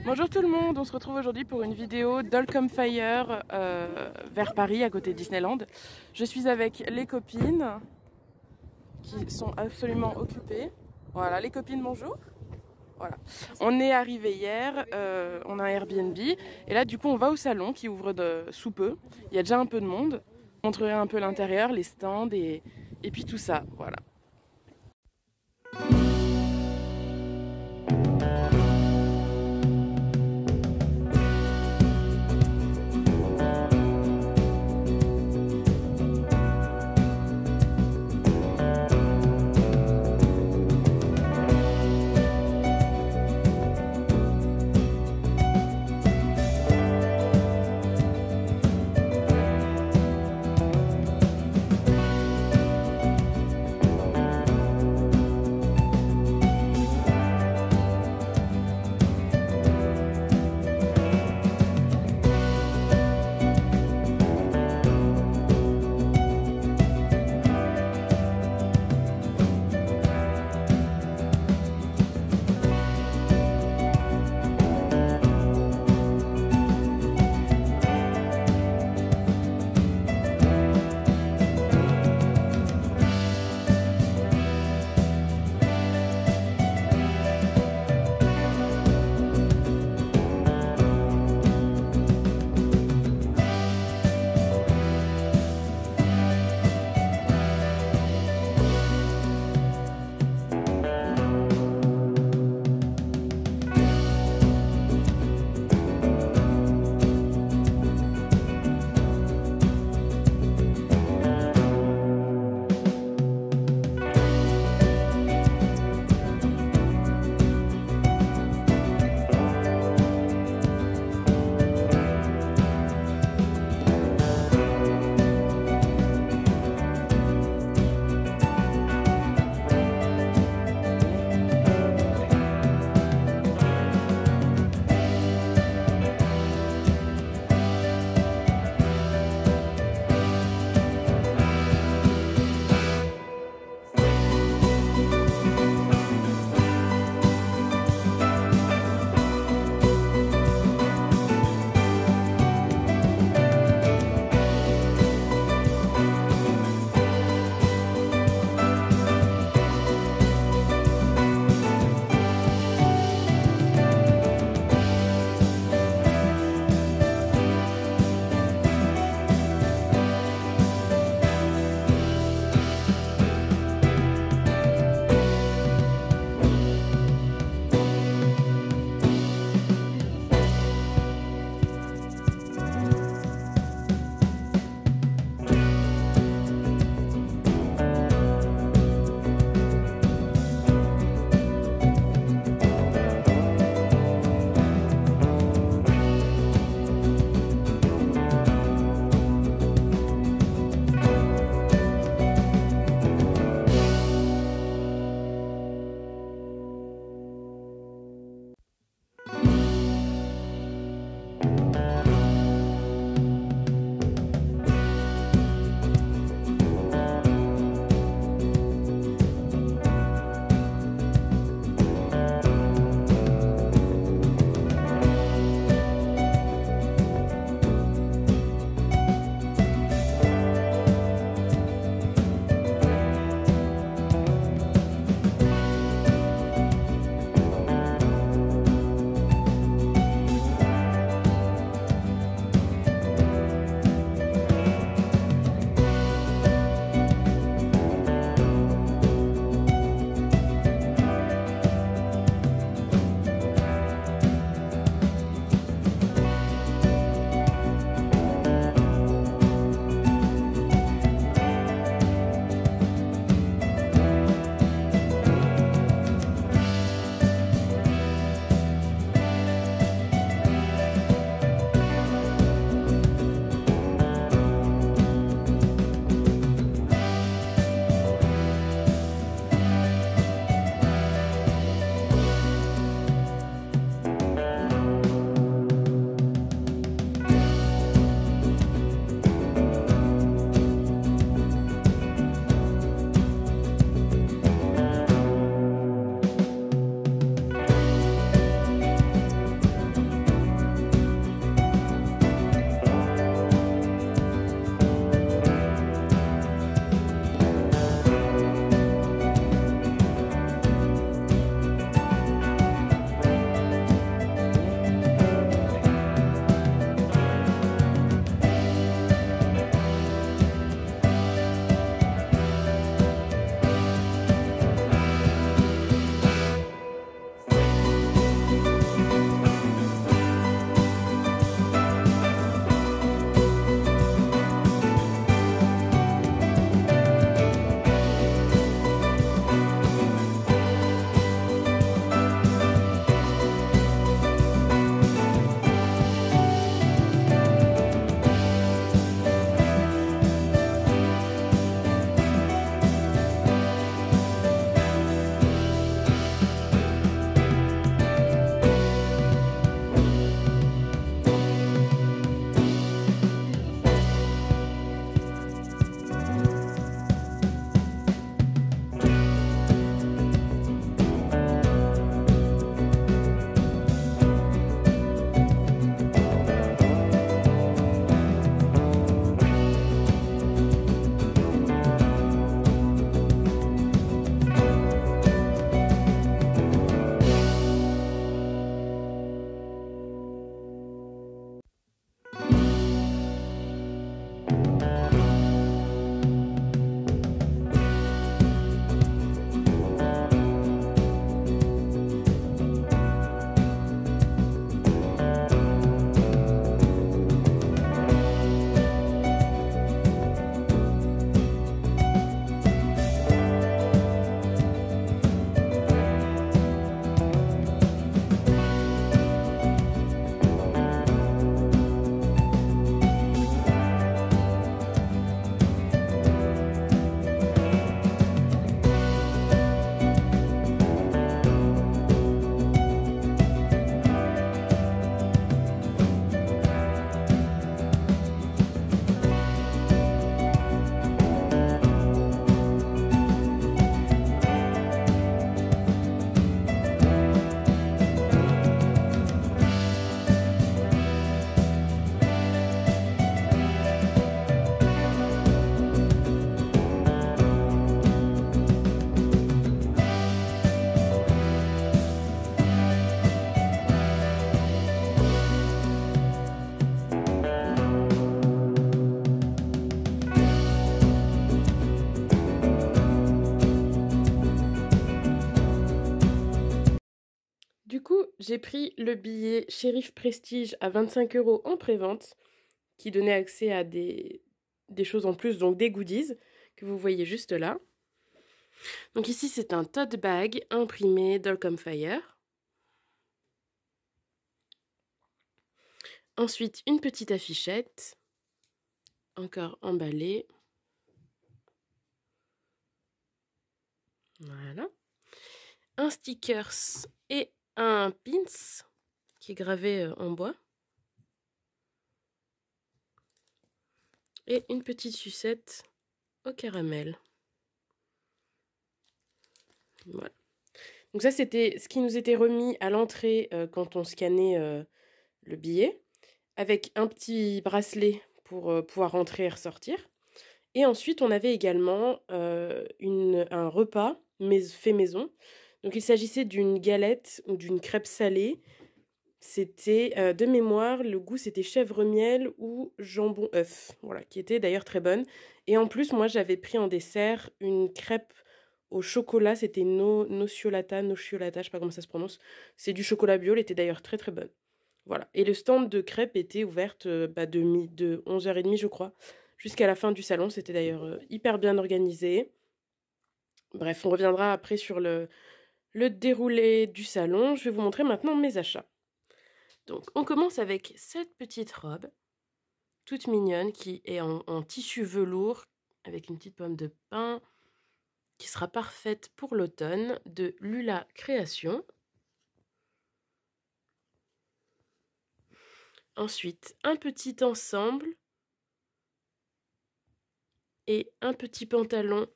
Bonjour tout le monde, on se retrouve aujourd'hui pour une vidéo d'Holcomb Fire vers Paris à côté de Disneyland. Je suis avec les copines qui sont absolument occupées. Voilà, les copines, bonjour. Voilà. On est arrivé hier, on a un Airbnb et là du coup on va au salon qui ouvre sous peu. Il y a déjà un peu de monde, je montrerai un peu l'intérieur, les stands et puis tout ça, voilà. Du coup, j'ai pris le billet Shérif Prestige à 25 € en pré-vente, qui donnait accès à des choses en plus, donc des goodies, que vous voyez juste là. Donc ici, c'est un tote bag imprimé Dolcom Fire. Ensuite, une petite affichette, encore emballée. Voilà. Un stickers et un pins qui est gravé en bois. Et une petite sucette au caramel. Voilà. Donc ça, c'était ce qui nous était remis à l'entrée quand on scannait le billet, avec un petit bracelet pour pouvoir rentrer et ressortir. Et ensuite, on avait également un repas fait maison. Donc il s'agissait d'une galette ou d'une crêpe salée. C'était de mémoire, le goût c'était chèvre miel ou jambon œuf, voilà, qui était d'ailleurs très bonne. Et en plus, moi j'avais pris en dessert une crêpe au chocolat, c'était nociolata, je sais pas comment ça se prononce. C'est du chocolat bio, elle était d'ailleurs très très bonne. Voilà. Et le stand de crêpes était ouverte de 11h30 je crois, jusqu'à la fin du salon. C'était d'ailleurs hyper bien organisé. Bref, on reviendra après sur le déroulé du salon. Je vais vous montrer maintenant mes achats. Donc, on commence avec cette petite robe, toute mignonne, qui est en tissu velours, avec une petite pomme de pin, qui sera parfaite pour l'automne, de Lula Création. Ensuite, un petit ensemble et un petit pantalon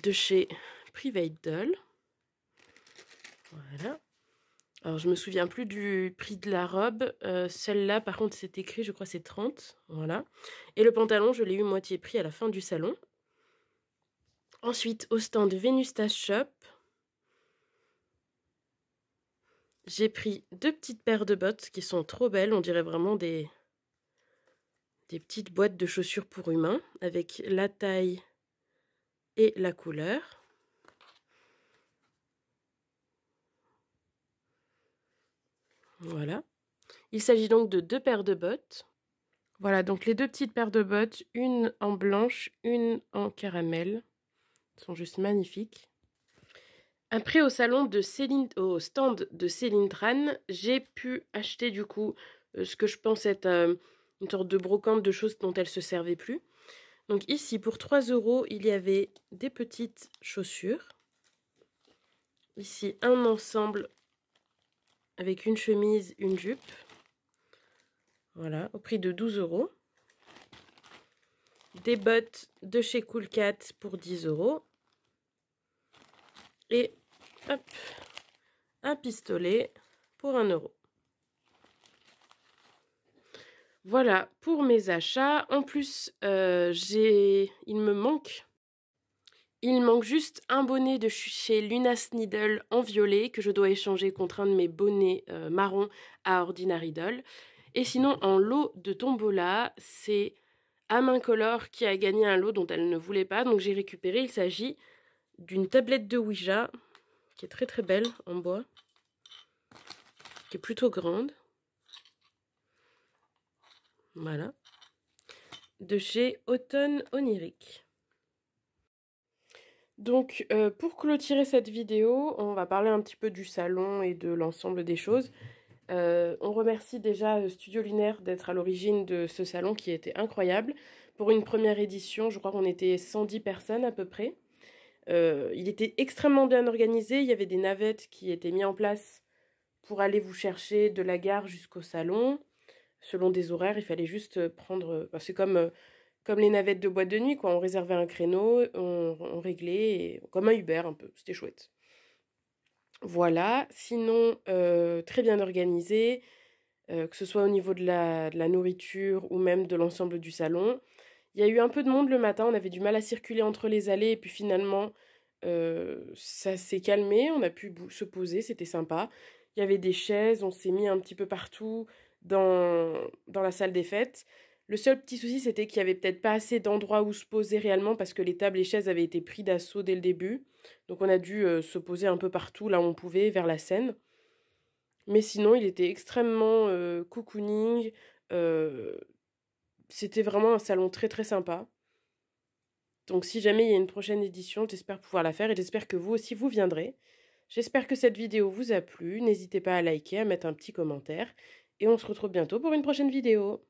de chez Private Doll. Voilà. Alors, je me souviens plus du prix de la robe. Celle-là, par contre, c'est écrit, je crois, c'est 30. Voilà. Et le pantalon, je l'ai eu moitié prix à la fin du salon. Ensuite, au stand Venusta Shop, j'ai pris 2 petites paires de bottes qui sont trop belles. On dirait vraiment des petites boîtes de chaussures pour humains avec la taille et la couleur. Voilà. Il s'agit donc de 2 paires de bottes. Voilà, donc les 2 petites paires de bottes, une en blanche, une en caramel. Elles sont juste magnifiques. Après, au stand de Céline Tran, j'ai pu acheter du coup ce que je pense être une sorte de brocante de choses dont elle se servait plus. Donc ici, pour 3 €, il y avait des petites chaussures. Ici, un ensemble avec une chemise, une jupe. Voilà, au prix de 12 €. Des bottes de chez Cool Cat pour 10 €. Et hop, un pistolet pour 1 €. Voilà pour mes achats. En plus, il me manque juste un bonnet de chez Lunas Needle en violet que je dois échanger contre un de mes bonnets marron à Ordinary Doll. Et sinon, en lot de tombola, c'est Color qui a gagné un lot dont elle ne voulait pas. Donc j'ai récupéré. Il s'agit d'une tablette de Ouija qui est très très belle en bois, qui est plutôt grande. Voilà. De chez Automne Onirique. Donc, pour clôturer cette vidéo, on va parler un petit peu du salon et de l'ensemble des choses. On remercie déjà Studio Lunaire d'être à l'origine de ce salon qui était incroyable. Pour une première édition, je crois qu'on était 110 personnes à peu près. Il était extrêmement bien organisé. Il y avait des navettes qui étaient mises en place pour aller vous chercher de la gare jusqu'au salon. Selon des horaires, il fallait juste prendre... c'est comme les navettes de boîte de nuit, quoi. On réservait un créneau, on réglait, comme un Uber un peu. C'était chouette. Voilà. Sinon, très bien organisé, que ce soit au niveau de la nourriture ou même de l'ensemble du salon. Il y a eu un peu de monde le matin, on avait du mal à circuler entre les allées, et puis finalement, ça s'est calmé, on a pu se poser, c'était sympa. Il y avait des chaises, on s'est mis un petit peu partout dans la salle des fêtes. Le seul petit souci, c'était qu'il n'y avait peut-être pas assez d'endroits où se poser réellement parce que les tables et chaises avaient été pris d'assaut dès le début. Donc on a dû se poser un peu partout, là où on pouvait, vers la scène. Mais sinon, il était extrêmement cocooning. C'était vraiment un salon très très sympa. Donc si jamais il y a une prochaine édition, j'espère pouvoir la faire et j'espère que vous aussi vous viendrez. J'espère que cette vidéo vous a plu. N'hésitez pas à liker, à mettre un petit commentaire. Et on se retrouve bientôt pour une prochaine vidéo.